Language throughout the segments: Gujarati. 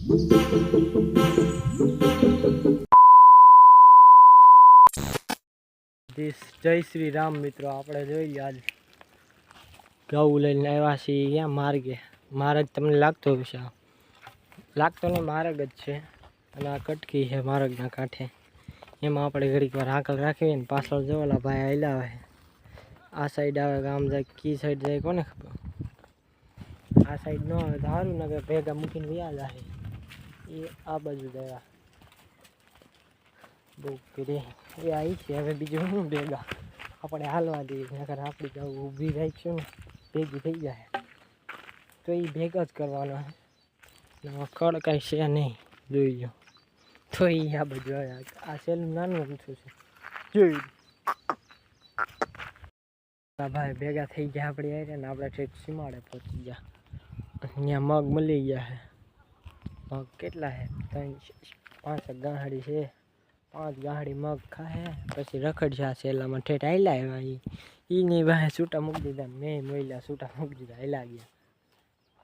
જય શ્રી રામ મિત્રો, આપણે જોઈ લો આજ ઘઉં લઈને આવ્યા છીએ ક્યાં માર્ગે. માર્ગ તમને લાગતો હશે, લાગતો નહીં માર્ગ જ છે. અને આ કટકી છે માર્ગના કાંઠે. એમાં આપણે ઘડીક વાર હાકલ રાખીએ ને પાછળ જોવાલા ભાઈ આવેલા આવે. આ સાઈડ આવે ગામ જાય, કી સાઈડ જાય કોને ખબર. આ સાઈડ ન આવે તો સારું, ને ભેગા મૂકીને વ્યા જાય. એ આ બાજુ ગયા બહુ કરી એ આવી છે. હવે બીજું શું ભેગા આપણે હાલવા દઈએ, નકર આપણી ગાઉ ઊભી રાખીશું ને ભેગી થઈ જાય તો એ ભેગા જ કરવાનો. ખડ કાંઈ છે નહીં, જોઈ લો. તો એ આ બાજુ આવ્યા. આ સેલું નાનું ઊંચું છે, જોઈ ભાઈ ભેગા થઈ ગયા. આપણે આવ્યા ને આપણે ઠેઠ સીમાડે પહોંચી ગયા. અહીંયા મગ મળી ગયા છે. મગ કેટલા છે? 3-5 ગાંહડી છે. 5 ગાંહડી મગ ખાહે પછી રખડશે આ સેલામાં. ઠેઠ હાલ્યા આવ્યા એ નહીં ભાઈ છૂટા મૂકી દીધા. મેં મળ્યા છૂટા મૂકી દીધા, હાલ્યા ગયા.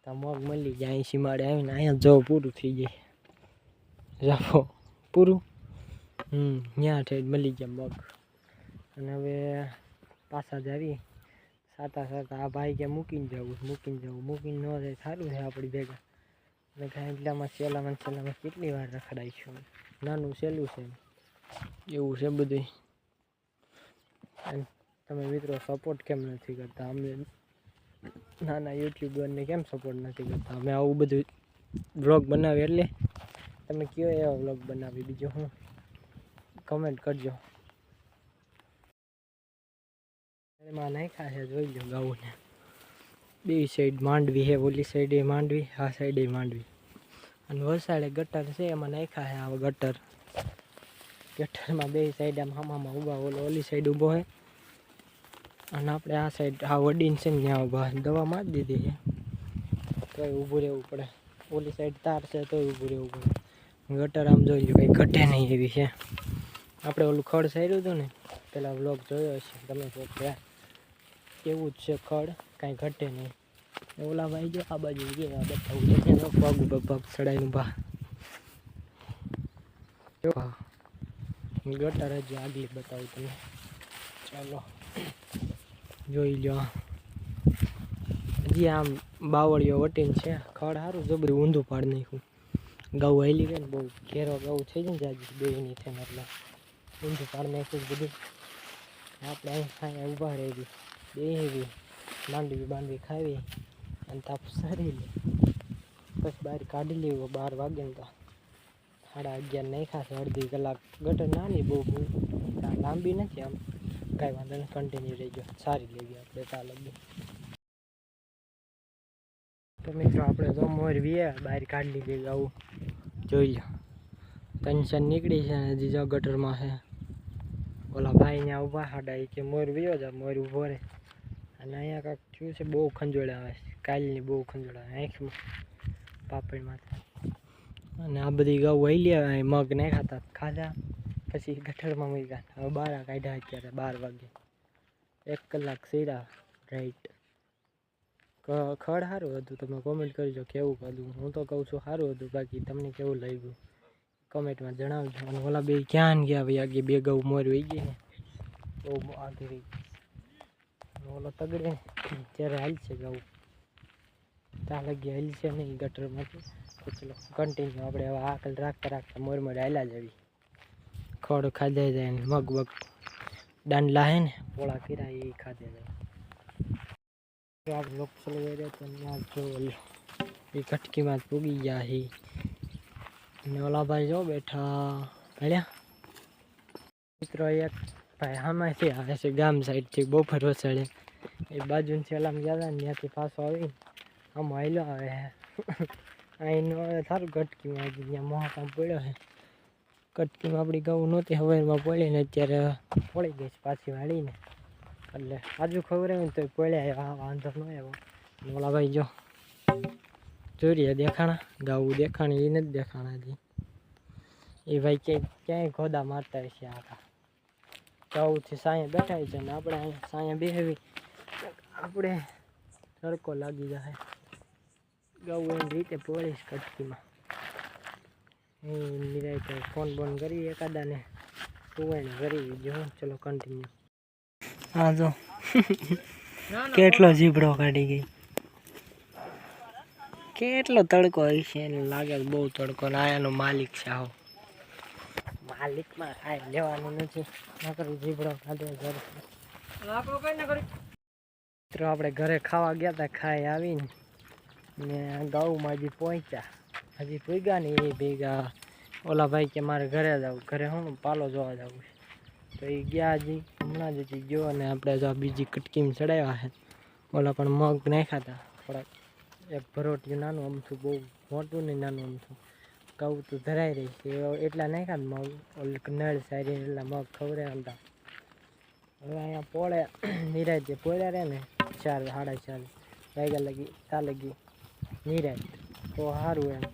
તો મગ મળી ગયા. અહીં સીમાડે આવીને અહીંયા જવું પૂરું થઈ જાય. જાઓ પૂરું. ત્યાં ઠેઠ મળી ગયા મગ. અને હવે પાછા જ આવી સાતા આ ભાઈ કે મૂકીને જવું મૂકીને ન જાય સારું છે આપણી ભેગા. અને કાંઈ એટલામાં સેલામાં કેટલી વાર રખડાઈશું. નાનું સહેલું છે એવું છે બધું. અને તમે મિત્રો સપોર્ટ કેમ નથી કરતા? અમે નાના યુટ્યુબરને કેમ સપોર્ટ નથી કરતા? અમે આવું બધું વ્લોગ બનાવીએ એટલે તમે કયો એવા વ્લોગ બનાવી. બીજું હું કમેન્ટ કરજો. એમાં નાખ્યા છે જોઈ લો ગાઉને. બે સાઈડ માંડવી છે, ઓલી સાઈડે માંડવી, આ સાઈડે માંડવી. અને વરસાડે ગટર છે એમાં નાખ્યા છે. આ ગટરમાં બે સાઈડ આમ હામામાં ઊભા. ઓલી સાઈડ ઊભો છે અને આપણે આ સાઈડ આ વડીને છે ને ત્યાં ઊભા. દવા મારી દીધી છે તોય ઊભું રહેવું પડે. ઓલી સાઈડ તાર છે તોય ઊભું રહેવું પડે. ગટર આમ જોઈ લો કંઈ ઘટે નહીં એવી છે. આપણે ઓલું ખડ સાર્યું હતું ને, પેલા વ્લોગ જોયો હશે તમે. એવું જ છે ખડ, કાંઈ ઘટે નહીં. ઓલા ભાઈ જો આ બાજુ ગયા બતાવું છે પગ ચડાવીને ભા ગટર હજી આગલી બતાવું તમે. ચાલો જોઈ લો. હજી આમ બાવળીઓ વટીને છે. ખડ સારું જબરું ઊંધું પાડી નાખ્યું. ઘઉં હેલી ગઈ ને બહુ ઘેરો ઘઉં થઈ જાય ને જાજી બેની થઈને એટલે ઊંધું પાડી નાખ્યું બધું. આપણે અહીં ખાઈ ઊભા રહેવી બેવી માંડવી બાંડવી ખાવી અને તાપ સારી લે. પછી બહાર કાઢી લેવું 12 વાગે ને તો 11:30 નાખ્યા છે. અડધી કલાક. ગટર નાની બહુ લાંબી નથી, આમ કાંઈ વાંધો નહીં. કન્ટિન્યુ રહેજો, સારી લેવી આપણે તા લગી. તો મિત્રો આપણે તો મોર વીએ બહાર કાઢી લીધી આવું જોઈ લો. ટેન્શન નીકળી છે ને હજી જો ગટરમાં છે. ઓલા ભાઈ ત્યાં ઊભા હાડા કે મોર વીયો જા, મોર ઊભો રહે. અને અહીંયા કાંઈક થયું છે, બહુ ખંજોળ આવે છે. કાલની બહુ ખંજોળ આવે આંખમાં પાપડમાં. અને આ બધી ઘઉં વહી લે મગ નહીં ખાધા પછી ગટરમાં મૂક્યા. હવે 12 કાઢ્યા અત્યારે 12 વાગે. 1 કલાક સૈરા રાઈટ. ખડ સારું હતું. તમે કોમેન્ટ કરજો કેવું હતું. હું તો કહું છું સારું હતું, બાકી તમને કેવું લાગ્યું કમેન્ટમાં જણાવજો. અને ઓલા બે ક્યાં ગયા ભાઈ? આગે બે ઘઉં મોર વહી ગઈ ને બહુ આગળ રહી ગઈ. ઓલો તગડે ત્યારે હાલ છે ઘઉં, ત્યાં લગી હાલ છે નહીં ગટરમાંથી. તો ચલો કન્ટિન્યુ આપણે હવે આકલ રાખતા મોર હાલ્યા જ આવી. ખડ ખાધે જાય ને મગ બગ દાંડલા હે ને પોળા કર્યા એ ખાધે જાય. આપણે લોકો ચલો જો એ કટકીમાં જ પૂગી ગયા છે. અને ઓલા ભાઈ જો બેઠા ભણ્યા. મિત્રો એક ભાઈ આમાંથી આવે છે ગામ સાઈડથી બપોર વસાડે. એ બાજુની સેલામાં ગયા હતા ને ત્યાંથી પાછો આવીને આમાં હાલ્યો આવે છે. અહીં નો આવે સારું કટકીમાં હજી ત્યાં મોહાકામ પડ્યો છે. કટકીમાં આપણી ઘઉં નહોતી હવારમાં પડી ને અત્યારે પડી ગઈ છે પાછી વાળીને. એટલે આજુ ખબર આવી ને તો પડ્યા આવ્યા, વાંધો ન આવ્યો. ઓલા ભાઈ જો ચોરીએ દેખાણા ગાવું દેખાણી એ નથી દેખાણા હજી. એ ભાઈ ક્યાંય ખોદા મારતા હશે. આખા ગાઉથી સાંયે બેઠા છે ને આપણે અહીંયા સાંયે બેસવી આપણે તડકો લાગી જાય. ગાઉ એની રીતે પોળીશ કટકીમાં. એ નિરાયતે ફોન બોન કરી એકાદાને તું કરી જો. ચલો કન્ટિન્યુ. હા જો કેટલો જીબડો કાઢી ગઈ. કેટલો તડકો હોય છે એને લાગે બહુ તડકો. ને આયાનો માલિક છે. આવો માલિકમાં કાંઈ લેવાનું નથી. નકર જીબડો કાઢ્યો ઘરે. મિત્રો આપણે ઘરે ખાવા ગયા હતા. ખાઈ આવીને ને ગાઉમાં હજી પહોંચ્યા. હજી પૂગ્યા ને એ ભેગા ઓલા ભાઈ કે મારે ઘરે જવું. ઘરે હું પાલો જોવા જવું છે. તો એ ગયા હજી હમણાં જ હજી ગયો. અને આપણે જો બીજી કટકીમાં ચડાવ્યા છે. ઓલા પણ મગ નાખ્યા હતા થોડાક. એક ભરોટિયું નાનું અમથું, બહુ મોટું નહીં, નાનું અમથું. કહું તો ધરાઈ રહી છે એટલા નાખ્યા મગ. ઓલી નળ સારી એટલા મગ ખવડાવ્યા હતા. હવે અહીંયા પોળે નિરાય પોળ્યા રહે ને 4 સાડા 4 વાગ્યા લગી ત્યાં લગી નિરાય તો સારું એમ.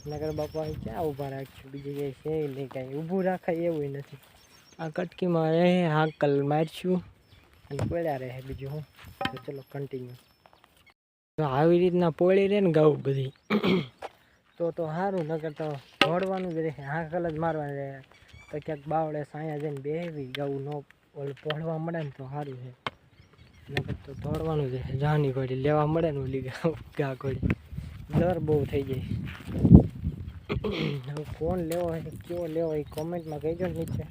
નગર બાપા ક્યાં ઊભા રાખશું. બીજી કંઈ છે નહીં, કાંઈ ઊભું રાખાય એવું નથી. આ કટકીમાં રહે હાકલ મારશું અને પોળ્યા રહે બીજું હું. તો ચલો કન્ટિન્યુ. તો આવી રીતના પોળી રહે ને ગાઉ બધી તો સારું. નગર તો દોડવાનું જ રહે, હાકલ જ મારવાનું રહે. તો ક્યાંક બાવળે સાયા જઈને બેહવી ગાઉ ન ઓલું પહોળવા મળે ને તો સારું છે. નકર તો દોડવાનું જ રહે. જાની ઘોડી લેવા મળે ને ઓલી ગા ઘોડી દર બહુ થઈ જાય. હવે કોણ લેવો હોય, કેવો લેવો એ કોમેન્ટમાં કહેજો નીચે.